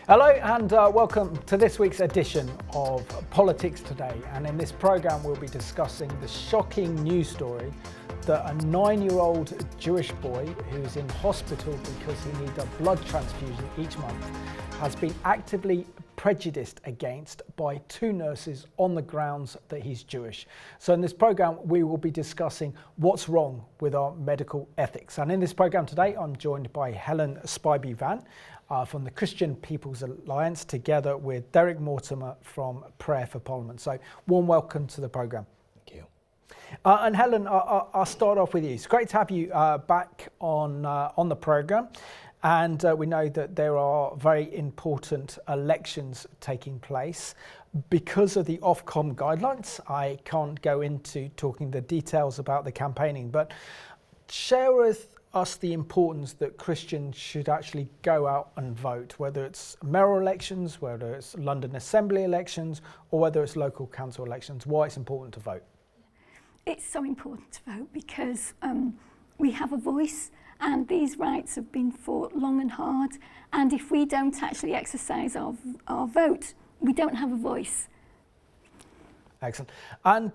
Hello and welcome to this week's edition of Politics Today, and in this programme we'll be discussing the shocking news story that a 9-year-old Jewish boy who's in hospital because he needs a blood transfusion each month has been actively prejudiced against by 2 nurses on the grounds that he's Jewish. So in this programme we will be discussing what's wrong with our medical ethics, and in this programme today I'm joined by Helen Spiby from the Christian People's Alliance, together with Derek Mortimer from Prayer for Parliament. So warm welcome to the programme. Thank you. And Helen, I'll start off with you. It's great to have you back on the programme. And we know that there are very important elections taking place. Because of the Ofcom guidelines, I can't go into talking the details about the campaigning, but share with us the importance that Christians should actually go out and vote, whether it's mayoral elections, whether it's London Assembly elections, or whether it's local council elections, why it's important to vote. It's so important to vote because we have a voice, and these rights have been fought long and hard, and if we don't actually exercise our vote, we don't have a voice. Excellent. And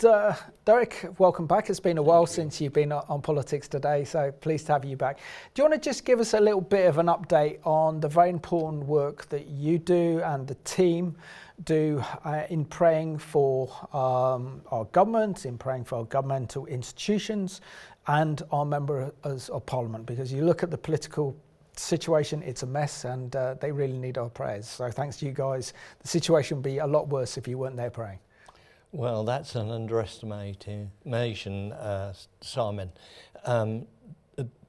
Derek, welcome back. It's been a while since you've been on Politics Today, so pleased to have you back. Do you want to just give us a little bit of an update on the very important work that you do and the team do in praying for our government, in praying for our governmental institutions and our members of Parliament? Because you look at the political situation, it's a mess, and they really need our prayers. So thanks to you guys, the situation would be a lot worse if you weren't there praying. Well, that's an underestimation, Simon.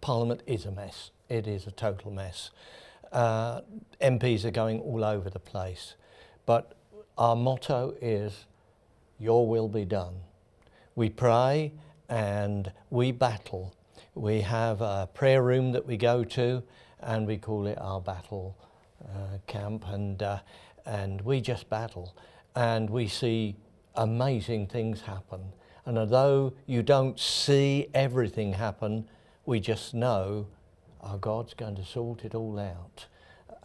Parliament is a mess. It is a total mess. MPs are going all over the place. But our motto is, your will be done. We pray and we battle. We have a prayer room that we go to, and we call it our battle camp, and we just battle. And we see amazing things happen, and although you don't see everything happen, we just know our God's going to sort it all out.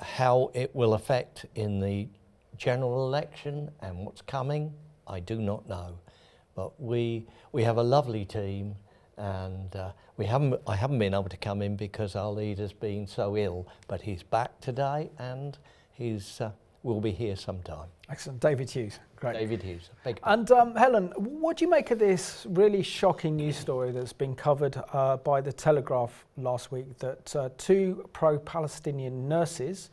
How it will affect in the general election and what's coming, I do not know, but we have a lovely team, and I haven't been able to come in because our leader's been so ill, but he's back today, and he's will be here sometime. Excellent. David Hughes. Great. David Hughes. And Helen, what do you make of this really shocking news story that's been covered by the Telegraph last week, that 2 pro-Palestinian nurses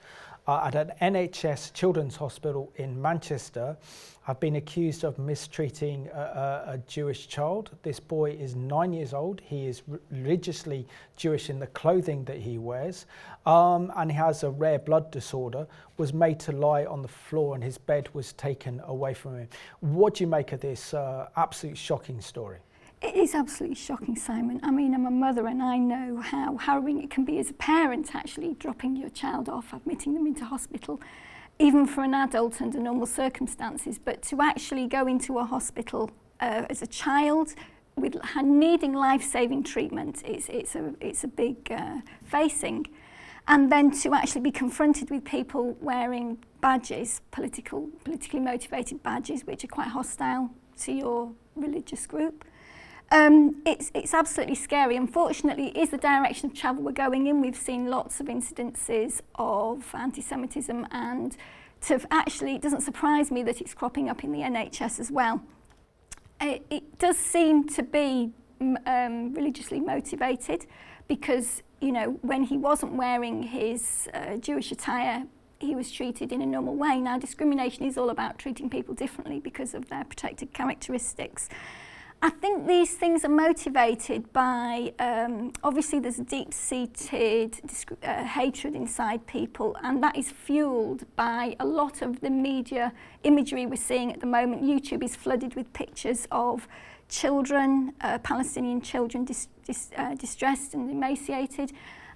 at an NHS children's hospital in Manchester have been accused of mistreating a Jewish child? This boy is 9 years old. He is religiously Jewish in the clothing that he wears, and he has a rare blood disorder, was made to lie on the floor, and his bed was taken away from him. What do you make of this absolute shocking story? It is absolutely shocking, Simon. I mean, I'm a mother and I know how harrowing it can be as a parent, actually dropping your child off, admitting them into hospital, even for an adult under normal circumstances. But to actually go into a hospital as a child with needing life-saving treatment, it's a big facing. And then to actually be confronted with people wearing badges, politically motivated badges, which are quite hostile to your religious group. It's absolutely scary. Unfortunately, it is the direction of travel we're going in. We've seen lots of incidences of anti-Semitism, and it doesn't surprise me that it's cropping up in the NHS as well. It does seem to be religiously motivated, because, you know, when he wasn't wearing his Jewish attire, he was treated in a normal way. Now, discrimination is all about treating people differently because of their protected characteristics. I think these things are motivated by, obviously there's a deep-seated hatred inside people, and that is fueled by a lot of the media imagery we're seeing at the moment. YouTube is flooded with pictures of children, Palestinian children distressed and emaciated,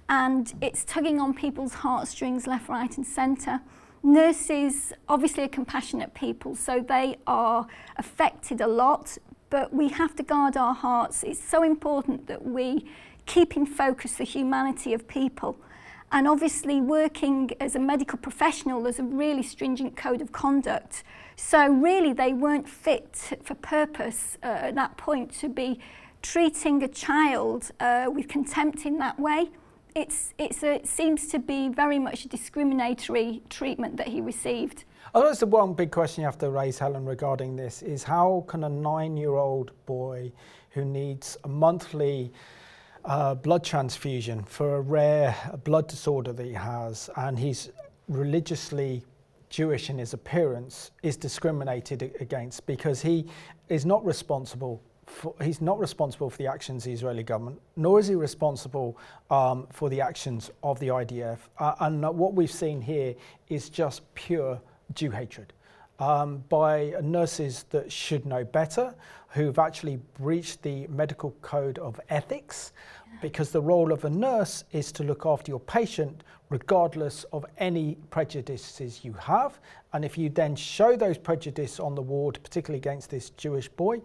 and it's tugging on people's heartstrings left, right and centre. Nurses obviously are compassionate people, so they are affected a lot, but we have to guard our hearts. It's so important that we keep in focus the humanity of people. And obviously working as a medical professional, there's a really stringent code of conduct. So really they weren't fit for purpose at that point to be treating a child with contempt in that way. It seems to be very much a discriminatory treatment that he received. I think the one big question you have to raise, Helen, regarding this is how can a 9-year-old boy who needs a monthly blood transfusion for a rare blood disorder that he has, and he's religiously Jewish in his appearance, is discriminated against because he is not responsible for the actions of the Israeli government, nor is he responsible for the actions of the IDF. And what we've seen here is just pure Jew hatred by nurses that should know better, who've actually breached the medical code of ethics, because the role of a nurse is to look after your patient regardless of any prejudices you have. And if you then show those prejudices on the ward, particularly against this Jewish boy,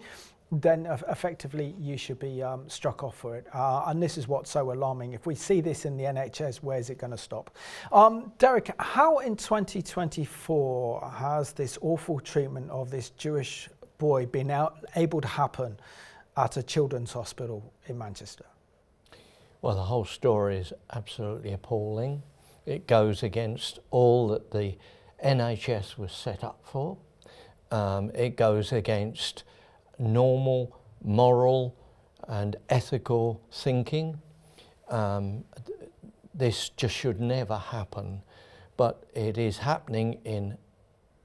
then effectively you should be struck off for it. And this is what's so alarming. If we see this in the NHS, where's it going to stop? Derek, how in 2024 has this awful treatment of this Jewish boy been able to happen at a children's hospital in Manchester? Well, the whole story is absolutely appalling. It goes against all that the NHS was set up for. It goes against normal, moral and ethical thinking. This just should never happen, but it is happening in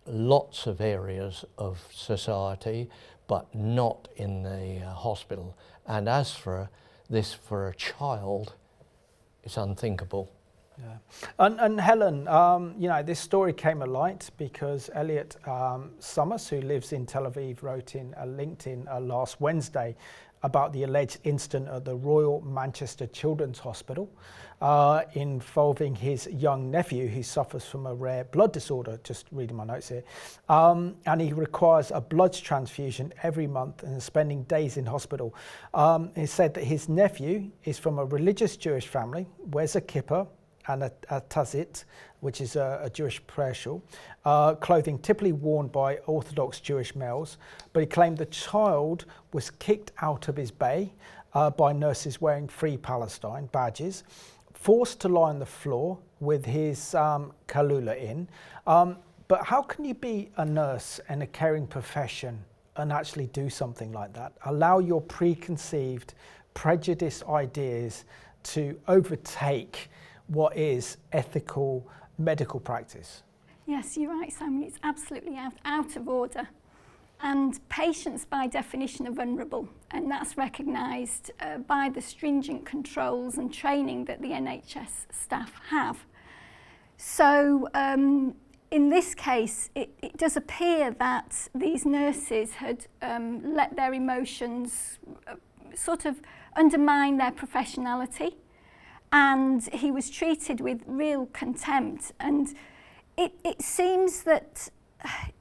lots of areas of society, but not in the hospital. And as for this for a child, it's unthinkable. Yeah. And Helen, you know, this story came alight because Elliot Summers, who lives in Tel Aviv, wrote in a LinkedIn last Wednesday about the alleged incident at the Royal Manchester Children's Hospital involving his young nephew who suffers from a rare blood disorder, just reading my notes here, and he requires a blood transfusion every month and is spending days in hospital. He said that his nephew is from a religious Jewish family, wears a kippah and a tazit, which is a Jewish prayer shawl, clothing typically worn by Orthodox Jewish males, but he claimed the child was kicked out of his bay by nurses wearing Free Palestine badges, forced to lie on the floor with his kalula in. But how can you be a nurse in a caring profession and actually do something like that? Allow your preconceived, prejudiced ideas to overtake what is ethical medical practice? Yes, you're right, Simon. It's absolutely out of order. And patients, by definition, are vulnerable, and that's recognised by the stringent controls and training that the NHS staff have. So in this case, it does appear that these nurses had let their emotions sort of undermine their professionality, and he was treated with real contempt. And it seems that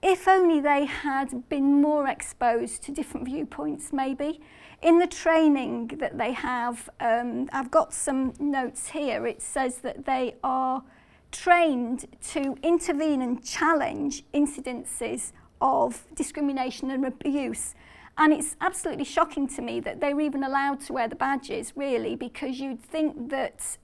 if only they had been more exposed to different viewpoints, maybe. In the training that they have, I've got some notes here. It says that they are trained to intervene and challenge incidences of discrimination and abuse. And it's absolutely shocking to me that they were even allowed to wear the badges, really, because you'd think that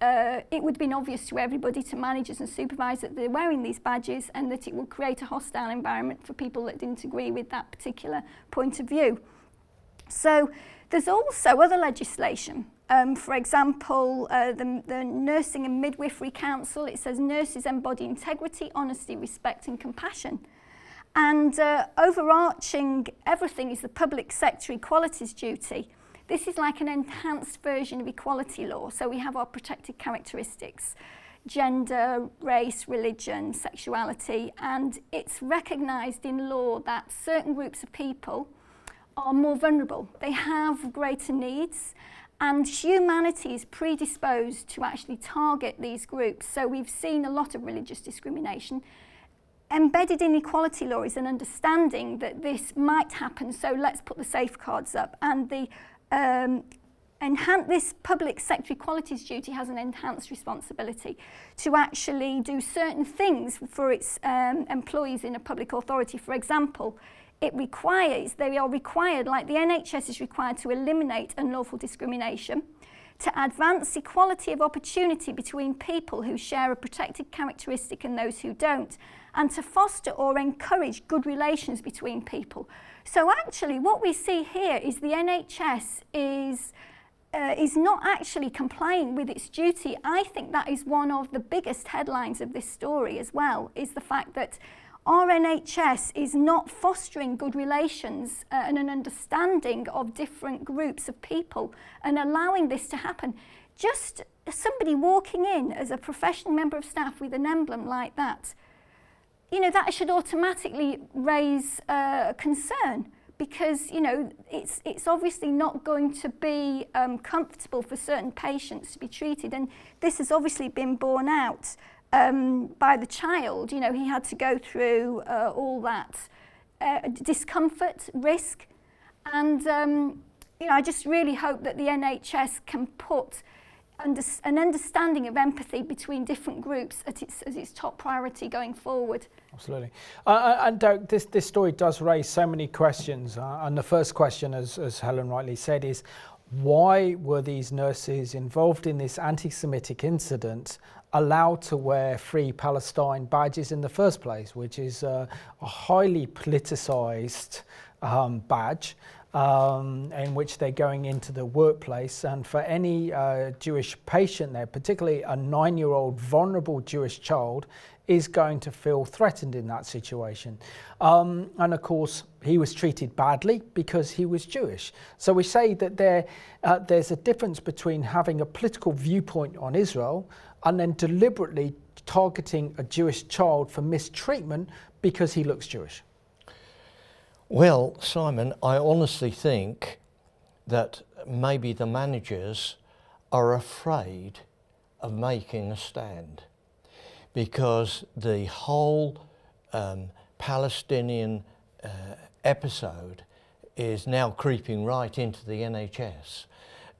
it would have been obvious to everybody, to managers and supervisors, that they're wearing these badges and that it will create a hostile environment for people that didn't agree with that particular point of view. So there's also other legislation. For example, the Nursing and Midwifery Council, it says nurses embody integrity, honesty, respect and compassion. And overarching everything is the public sector equalities duty. This is like an enhanced version of equality law. So we have our protected characteristics, gender, race, religion, sexuality, and it's recognised in law that certain groups of people are more vulnerable. They have greater needs, and humanity is predisposed to actually target these groups. So we've seen a lot of religious discrimination. Embedded in equality law is an understanding that this might happen, so let's put the safeguards up. And the this public sector equalities duty has an enhanced responsibility to actually do certain things for its employees in a public authority. For example, they are required, like the NHS is required to eliminate unlawful discrimination, to advance equality of opportunity between people who share a protected characteristic and those who don't, and to foster or encourage good relations between people. So actually what we see here is the NHS is not actually complying with its duty. I think that is one of the biggest headlines of this story as well, is the fact that our NHS is not fostering good relations and an understanding of different groups of people and allowing this to happen. Just somebody walking in as a professional member of staff with an emblem like that, you know, that should automatically raise concern, because, you know, it's obviously not going to be comfortable for certain patients to be treated, and this has obviously been borne out by the child. You know, he had to go through all that discomfort, risk, and you know, I just really hope that the NHS can put an understanding of empathy between different groups as its top priority going forward. Absolutely. And Derek, this story does raise so many questions. And the first question, as Helen rightly said, is why were these nurses involved in this anti-Semitic incident allowed to wear Free Palestine badges in the first place, which is a highly politicised badge in which they're going into the workplace. And for any Jewish patient there, particularly a 9-year-old vulnerable Jewish child, is going to feel threatened in that situation. And of course, he was treated badly because he was Jewish. So we say that there's a difference between having a political viewpoint on Israel and then deliberately targeting a Jewish child for mistreatment because he looks Jewish. Well, Simon, I honestly think that maybe the managers are afraid of making a stand, because the whole Palestinian episode is now creeping right into the NHS.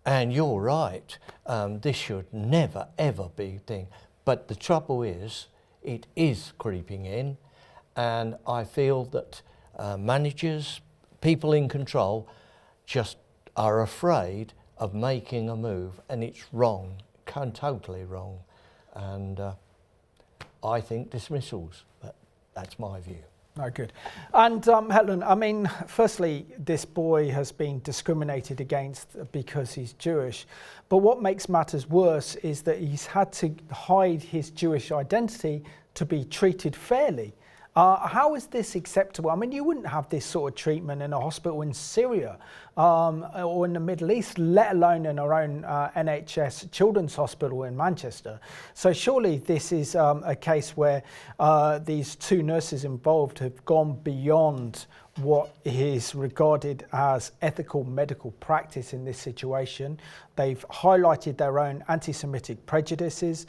And you're right, this should never ever be a thing. But the trouble is, it is creeping in, and I feel that managers, people in control, just are afraid of making a move, and it's wrong, totally wrong. And I think dismissals, but that's my view. No, good. And Helen, I mean, firstly, this boy has been discriminated against because he's Jewish, but what makes matters worse is that he's had to hide his Jewish identity to be treated fairly. How is this acceptable? I mean, you wouldn't have this sort of treatment in a hospital in Syria or in the Middle East, let alone in our own NHS Children's Hospital in Manchester. So surely this is a case where these two nurses involved have gone beyond what is regarded as ethical medical practice in this situation. They've highlighted their own anti-Semitic prejudices.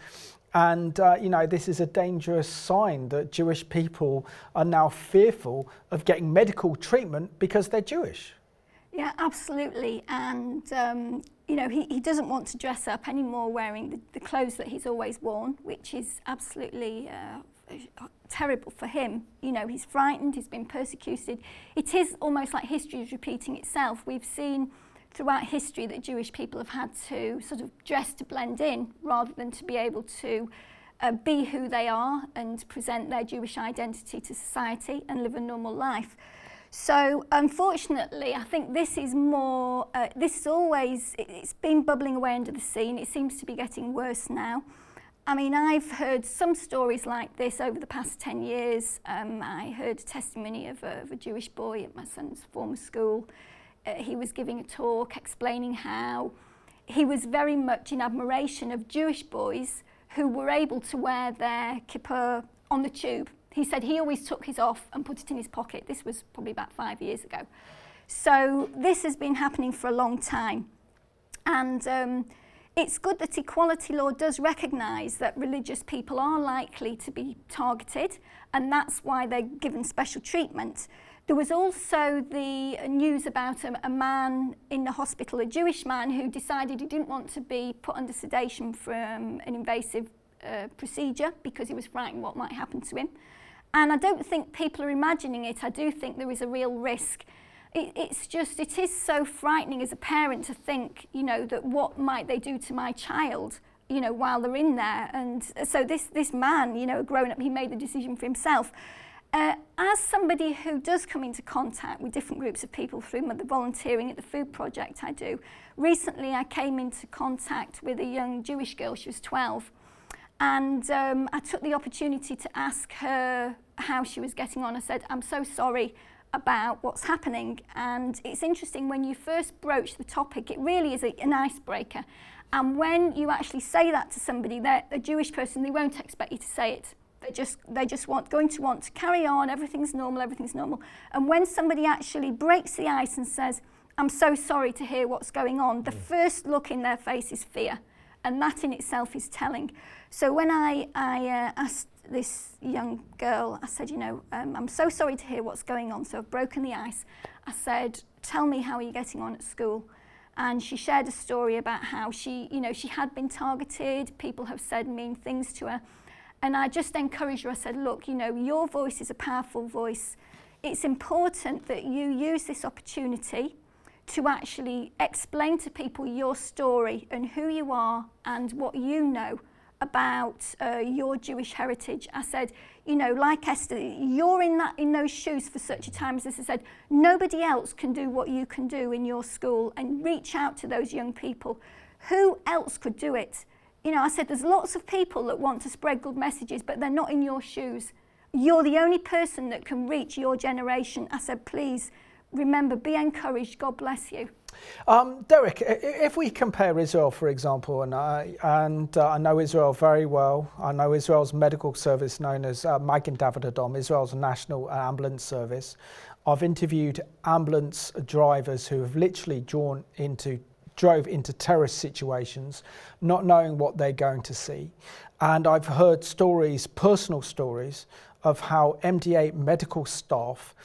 And, you know, this is a dangerous sign that Jewish people are now fearful of getting medical treatment because they're Jewish. Yeah, absolutely. And, you know, he doesn't want to dress up anymore wearing the clothes that he's always worn, which is absolutely terrible for him. You know, he's frightened, he's been persecuted. It is almost like history is repeating itself. We've seen throughout history that Jewish people have had to sort of dress to blend in rather than to be able to be who they are and present their Jewish identity to society and live a normal life. So unfortunately, I think this is more, it's been bubbling away under the scene. It seems to be getting worse now. I mean, I've heard some stories like this over the past 10 years. I heard a testimony of a Jewish boy at my son's former school. He was giving a talk explaining how he was very much in admiration of Jewish boys who were able to wear their kippah on the tube. He said he always took his off and put it in his pocket. This was probably about 5 years ago. So this has been happening for a long time. And it's good that equality law does recognise that religious people are likely to be targeted, and that's why they're given special treatment. There was also the news about a man in the hospital, a Jewish man, who decided he didn't want to be put under sedation from an invasive procedure because he was frightened what might happen to him. And I don't think people are imagining it. I do think there is a real risk. It is so frightening as a parent to think, you know, that what might they do to my child, you know, while they're in there. And so this man, you know, grown up, he made the decision for himself. As somebody who does come into contact with different groups of people through the volunteering at the food project I do, recently I came into contact with a young Jewish girl. She was 12. And I took the opportunity to ask her how she was getting on. I said, I'm so sorry about what's happening. And it's interesting, when you first broach the topic, it really is an icebreaker. And when you actually say that to somebody, they're a Jewish person, they won't expect you to say it. They just going to want to carry on, everything's normal. And when somebody actually breaks the ice and says, I'm so sorry to hear what's going on, the first look in their face is fear. And that in itself is telling. So when I asked this young girl, I said, you know, I'm so sorry to hear what's going on, so I've broken the ice. I said, tell me, how are you getting on at school? And she shared a story about how she had been targeted, people have said mean things to her. And I just encouraged her. I said, look, you know, your voice is a powerful voice. It's important that you use this opportunity to actually explain to people your story and who you are and what you know about your Jewish heritage. I said, you know, like Esther, you're in those shoes for such a time as this. I said, nobody else can do what you can do in your school, and reach out to those young people. Who else could do it? You know, I said, there's lots of people that want to spread good messages, but they're not in your shoes. You're the only person that can reach your generation. I said, please, remember, be encouraged. God bless you. Derek, if we compare Israel, for example, and I know Israel very well. I know Israel's medical service known as Magen David Adom, Israel's national ambulance service. I've interviewed ambulance drivers who have literally drove into terrorist situations, not knowing what they're going to see. And I've heard stories, personal stories, of how MD8 medical staff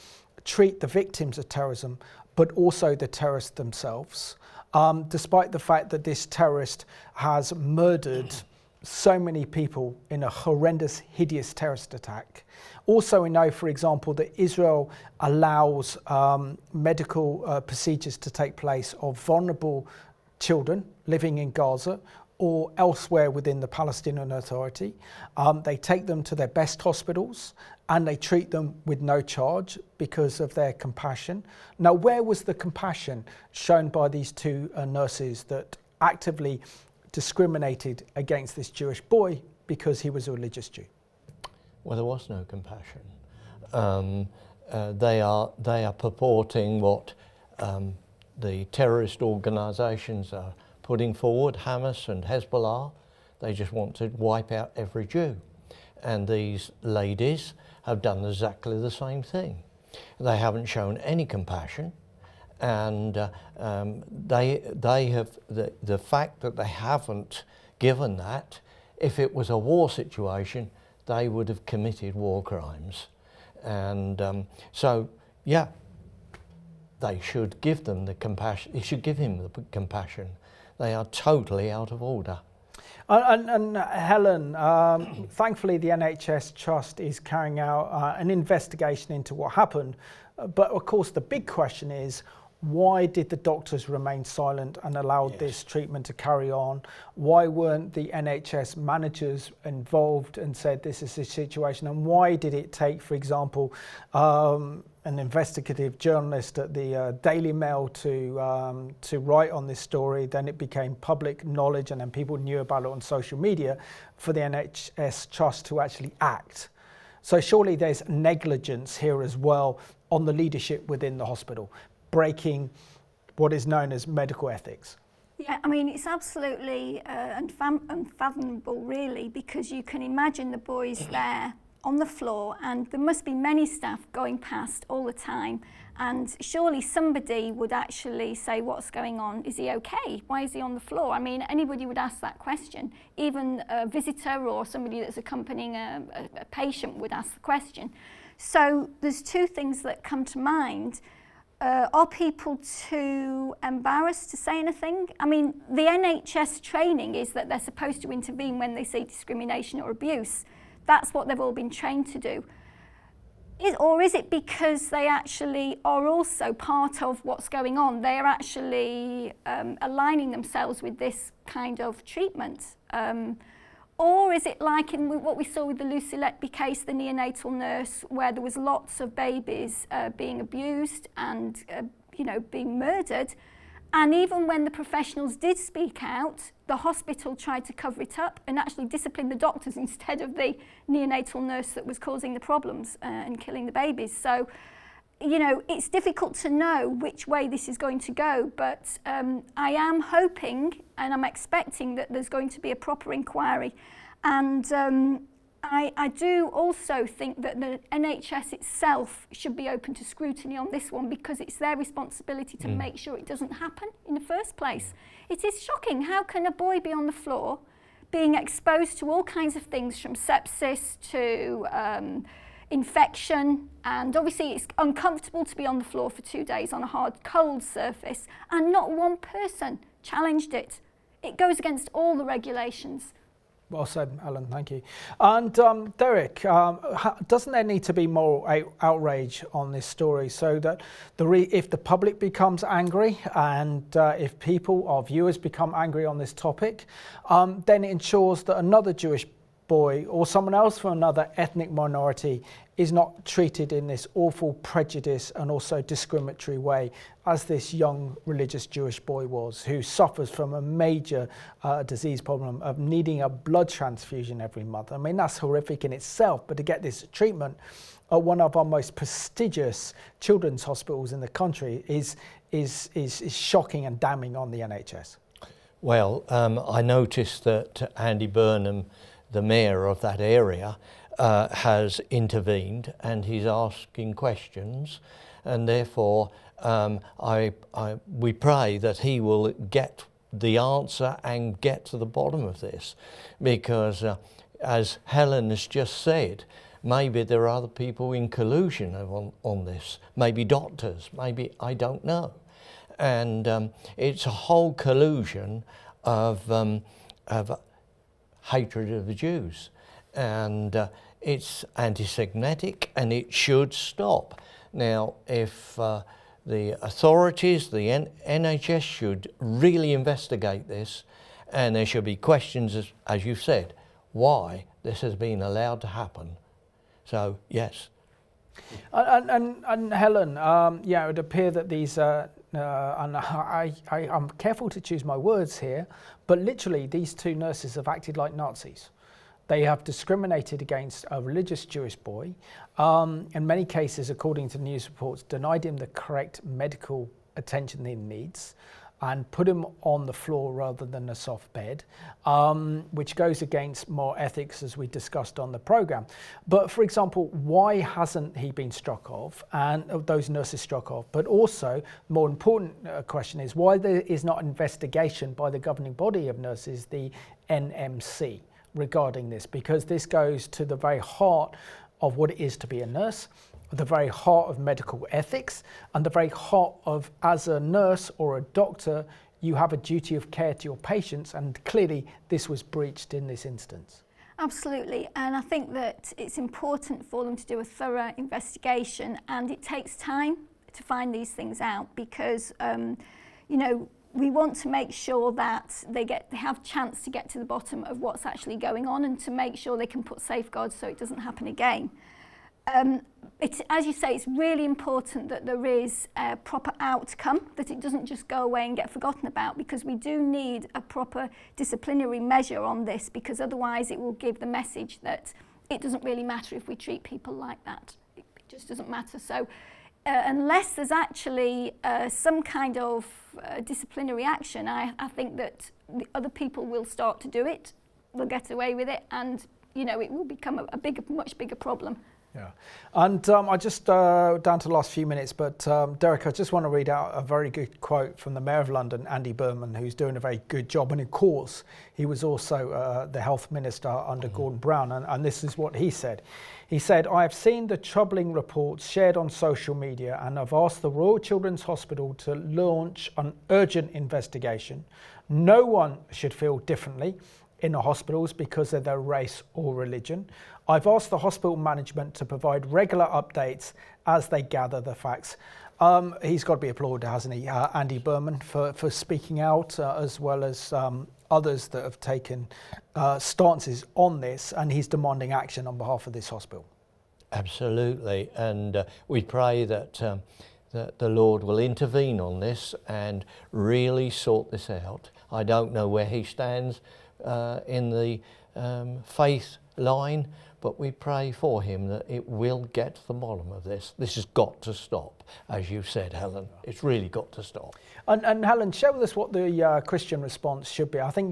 treat the victims of terrorism, but also the terrorists themselves, despite the fact that this terrorist has murdered so many people in a horrendous, hideous terrorist attack. Also, we know, for example, that Israel allows medical procedures to take place of vulnerable children living in Gaza or elsewhere within the Palestinian Authority. They take them to their best hospitals and they treat them with no charge because of their compassion. Now, where was the compassion shown by these two nurses that actively discriminated against this Jewish boy because he was a religious Jew? Well, there was no compassion. They are purporting what the terrorist organisations are putting forward, Hamas and Hezbollah. They just want to wipe out every Jew. And these ladies have done exactly the same thing. They haven't shown any compassion, and they have the fact that they haven't given that. If it was a war situation, they would have committed war crimes, and so yeah, they should give them the compassion. They should give him the compassion. They are totally out of order. And Helen, thankfully the NHS Trust is carrying out an investigation into what happened. But of course the big question is, Why did the doctors remain silent and allowed this treatment to carry on? Why weren't the NHS managers involved and said this is the situation? And why did it take, for example, an investigative journalist at the Daily Mail to write on this story? Then it became public knowledge, and then people knew about it on social media, for the NHS Trust to actually act. So surely there's negligence here as well on the leadership within the hospital, breaking what is known as medical ethics. Yeah, I mean, it's absolutely unfathomable, really, because you can imagine the boys there on the floor, and there must be many staff going past all the time, and surely somebody would actually say, what's going on? Is he okay? Why is he on the floor? I mean, anybody would ask that question. Even a visitor or somebody that's accompanying a patient would ask the question. So there's two things that come to mind. Are people too embarrassed to say anything? I mean, the NHS training is that they're supposed to intervene when they see discrimination or abuse. That's what they've all been trained to do. Or is it because they actually are also part of what's going on? They are actually aligning themselves with this kind of treatment. Or is it like in what we saw with the Lucy Letby case, the neonatal nurse, where there was lots of babies being abused and being murdered, and even when the professionals did speak out, the hospital tried to cover it up and actually discipline the doctors instead of the neonatal nurse that was causing the problems and killing the babies. So, it's difficult to know which way this is going to go, but I am hoping and I'm expecting that there's going to be a proper inquiry. And I do also think that the NHS itself should be open to scrutiny on this one, because it's their responsibility to make sure it doesn't happen in the first place. It is shocking. How can a boy be on the floor being exposed to all kinds of things, from sepsis to infection, and obviously it's uncomfortable to be on the floor for 2 days on a hard, cold surface, and not one person challenged it. It goes against all the regulations. Well said, Helen, thank you. And Derek, doesn't there need to be more outrage on this story, so that if the public becomes angry and if our viewers become angry on this topic, then it ensures that another Jewish boy or someone else from another ethnic minority is not treated in this awful prejudice and also discriminatory way as this young religious Jewish boy was, who suffers from a major disease problem of needing a blood transfusion every month. I mean, that's horrific in itself, but to get this treatment at one of our most prestigious children's hospitals in the country is shocking and damning on the NHS. Well, I noticed that Andy Burnham, the mayor of that area, has intervened, and he's asking questions, and therefore we pray that he will get the answer and get to the bottom of this, because as Helen has just said, maybe there are other people in collusion on this, maybe doctors, maybe, I don't know. And it's a whole collusion of hatred of the Jews, and it's anti-Semitic, and it should stop. Now, if the authorities, the NHS should really investigate this, and there should be questions, as you've said, why this has been allowed to happen. So, yes. And Helen, it would appear that these, and I'm careful to choose my words here, but literally these two nurses have acted like Nazis. They have discriminated against a religious Jewish boy, in many cases, according to news reports, denied him the correct medical attention he needs, and put him on the floor rather than a soft bed, which goes against more ethics, as we discussed on the programme. But for example, why hasn't he been struck off, and those nurses struck off? But also, more important question is why there is not investigation by the governing body of nurses, the NMC, regarding this, because this goes to the very heart of what it is to be a nurse, the very heart of medical ethics, and the very heart of, as a nurse or a doctor, you have a duty of care to your patients, and clearly this was breached in this instance. Absolutely, and I think that it's important for them to do a thorough investigation, and it takes time. It to find these things out, because you know, we want to make sure that they have chance to get to the bottom of what's actually going on, and to make sure they can put safeguards so it doesn't happen again. As you say, it's really important that there is a proper outcome, that it doesn't just go away and get forgotten about, because we do need a proper disciplinary measure on this, because otherwise it will give the message that it doesn't really matter if we treat people like that. It just doesn't matter. So unless there's actually some kind of disciplinary action, I think that the other people will start to do it, they'll get away with it, and you know, it will become a much bigger problem. Yeah, and I just down to the last few minutes, but Derek, I just want to read out a very good quote from the Mayor of London, Andy Burnham, who's doing a very good job, and of course he was also the Health Minister under Gordon Brown, and this is what he said. He said, "I have seen the troubling reports shared on social media and have asked the Royal Children's Hospital to launch an urgent investigation. No one should feel differently in the hospitals because of their race or religion. I've asked the hospital management to provide regular updates as they gather the facts." He's got to be applauded, hasn't he, Andy Burnham, for speaking out, as well as others that have taken stances on this, and he's demanding action on behalf of this hospital. Absolutely, and we pray that the Lord will intervene on this and really sort this out. I don't know where he stands in the faith line, but we pray for him that it will get to the bottom of this. This has got to stop, as you said, Helen. It's really got to stop. And Helen, share with us what the Christian response should be. I think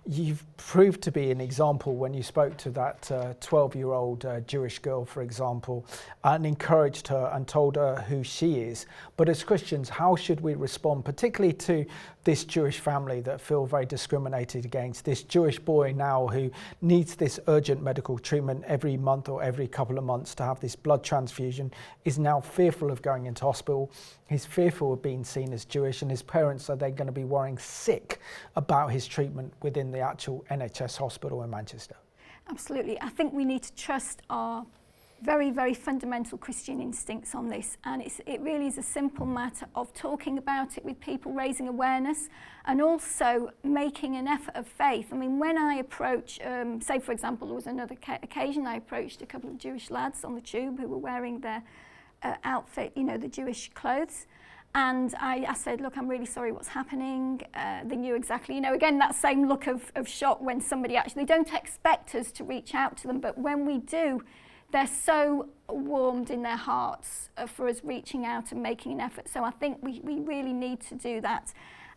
you've proved to be an example when you spoke to that 12-year-old Jewish girl, for example, and encouraged her and told her who she is. But as Christians, how should we respond, particularly to this Jewish family that feel very discriminated against, this Jewish boy now who needs this urgent medical treatment every month or every couple of months to have this blood transfusion, is now fearful of going into hospital. He's fearful of being seen as Jewish, and his parents are then going to be worrying sick about his treatment within the actual NHS hospital in Manchester. Absolutely. I think we need to trust our very, very fundamental Christian instincts on this, and it really is a simple matter of talking about it with people, raising awareness, and also making an effort of faith. I mean, when I approach, say for example, there was another occasion I approached a couple of Jewish lads on the tube who were wearing their outfit, you know, the Jewish clothes, and I said, look, I'm really sorry, what's happening? They knew exactly, you know, again, that same look of shock when somebody actually, they don't expect us to reach out to them, but when we do, they're so warmed in their hearts for us reaching out and making an effort. So I think we really need to do that.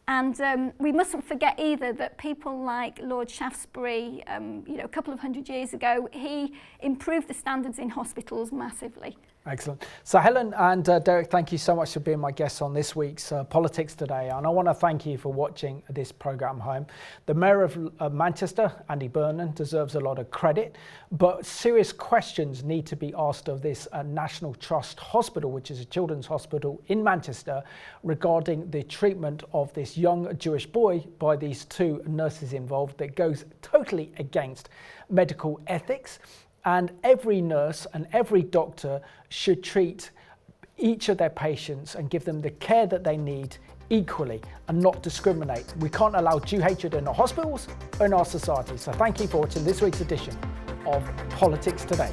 And we mustn't forget either that people like Lord Shaftesbury, you know, a couple of 100 years ago, he improved the standards in hospitals massively. Excellent. So Helen and Derek, thank you so much for being my guests on this week's Politics Today. And I want to thank you for watching this programme home. The Mayor of Manchester, Andy Burnham, deserves a lot of credit, but serious questions need to be asked of this National Trust Hospital, which is a children's hospital in Manchester, regarding the treatment of this young Jewish boy by these two nurses involved that goes totally against medical ethics. And every nurse and every doctor should treat each of their patients and give them the care that they need equally and not discriminate. We can't allow Jew hatred in our hospitals or in our society. So thank you for watching this week's edition of Politics Today.